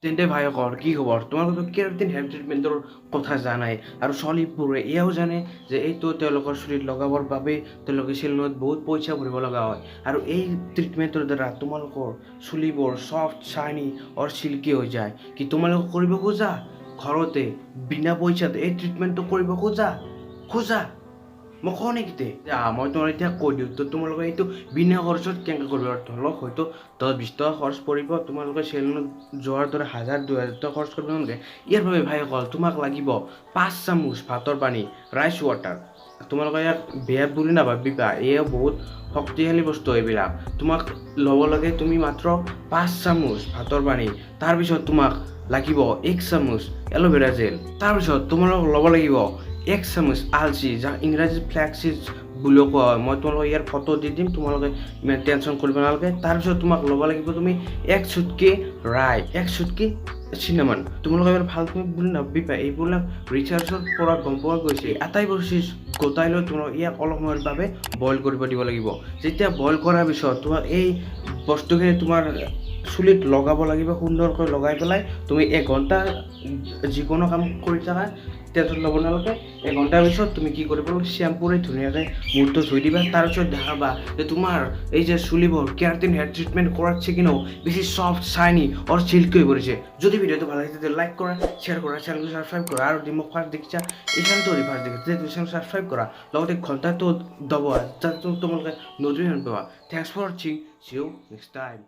তেন্তে ভাইসকল কি খবৰ? তোমালোকেতো কেৰাটিন হেয়াৰ ট্ৰিটমেণ্টৰ কথা জানাই আৰু ছোৱালীবোৰে এয়াও জানে যে এইটো তেওঁলোকৰ চুলিত লগাবৰ বাবে তেওঁলোকে চেলুনত বহুত পইচা ভৰিব লগা হয় আৰু এই ট্ৰিটমেণ্টৰ দ্বাৰা তোমালোকৰ চুলিবোৰ চফ্ট চাইনি আৰু চিল্কি হৈ যায়। কি তোমালোকে কৰিব খোজা ঘৰতে বিনা পইচাত এই ট্ৰিটমেণ্টটো কৰিব খোজা মই কওঁ নেকি মই তোমাক এতিয়া কৈ দিওঁ তো তোমালোকে এইটো বিনা খৰচত কেনেকৈ কৰিব ধৰক হয়তো 10-20 টকা খৰচ পৰিব তোমালোকে চেলুনত যোৱাৰ দৰে 1000-2000 টকা খৰচ কৰিব নালাগে। ইয়াৰ বাবে ভাইসকল তোমাক লাগিব 5 চামুচ ভাতৰ পানী ৰাইচ ৱাটাৰ। তোমালোকে ইয়াক বেয়া বুলি নাভাবিবা, এয়াও বহুত শক্তিশালী বস্তু এইবিলাক। তোমাক ল'ব লাগে তুমি মাত্ৰ 5 চামুচ ভাতৰ পানী, তাৰপিছত তোমাক লাগিব 1 চামুচ এল'ভেৰা জেল, তাৰপিছত তোমালোকক ল'ব লাগিব 1 চামুচ আলচি যাক ইংৰাজীত ফ্লেক্সিড বুলিও কোৱা হয়। মই তোমালোকক ইয়াৰ ফটো দি দিম, তোমালোকে ইমান টেনশ্যন কৰিব নালাগে। তাৰপিছত তোমাক ল'ব লাগিব তুমি 1 চুটকি ৰাই, 1 চুটকি চিনামন। তোমালোকে এবাৰ ভালকৈ বুলি নাভাবিবা, এইবিলাক ৰিচাৰ্চৰ পৰা গম পোৱা গৈছে। এটাই বস্তু গোটাই লৈ তোমালোকে ইয়াক অলপ সময়ৰ বাবে বইল কৰিব দিব লাগিব। যেতিয়া বইল কৰাৰ পিছত তোমাক এই বস্তুখিনি তোমাৰ চুলিত লগাব লাগিব, সুন্দৰকৈ লগাই পেলাই তুমি 1 ঘণ্টা যিকোনো কাম কৰি থাকা, টেনশ্যন ল'ব নালাগে। 1 ঘণ্টাৰ পিছত তুমি কি কৰিব লাগিব, শ্বেম্পুৰে ধুনীয়াকৈ মূৰটো ধুই দিবা। তাৰপিছত দেখাবা যে তোমাৰ এই যে চুলিবোৰ কেৰাটিন হেয়াৰ ট্ৰিটমেণ্ট কৰাতছে কিন্তু বেছি চফ্ট চাইনি আৰু চিল্কি হৈ পৰিছে। যদি ভিডিঅ'টো ভাল লাগে তেতিয়া লাইক কৰা, শ্বেয়াৰ কৰা, চেনেলটো ছাবস্ক্ৰাইব কৰা আৰু মোক ফাৰ্ষ্ট দেখিছা এই চেনেলটো ফাৰ্ষ্ট দেখিছা তেতিয়া চেনেল ছাবস্ক্ৰাইব কৰা, লগতে ঘণ্টাটো দবোৱা যাতে তোমালোকে নটিফিকেশ্যন পাবা। থ্যাংকস ফৰ ৱাচিং, সি ইউ নেক্সট টাইম।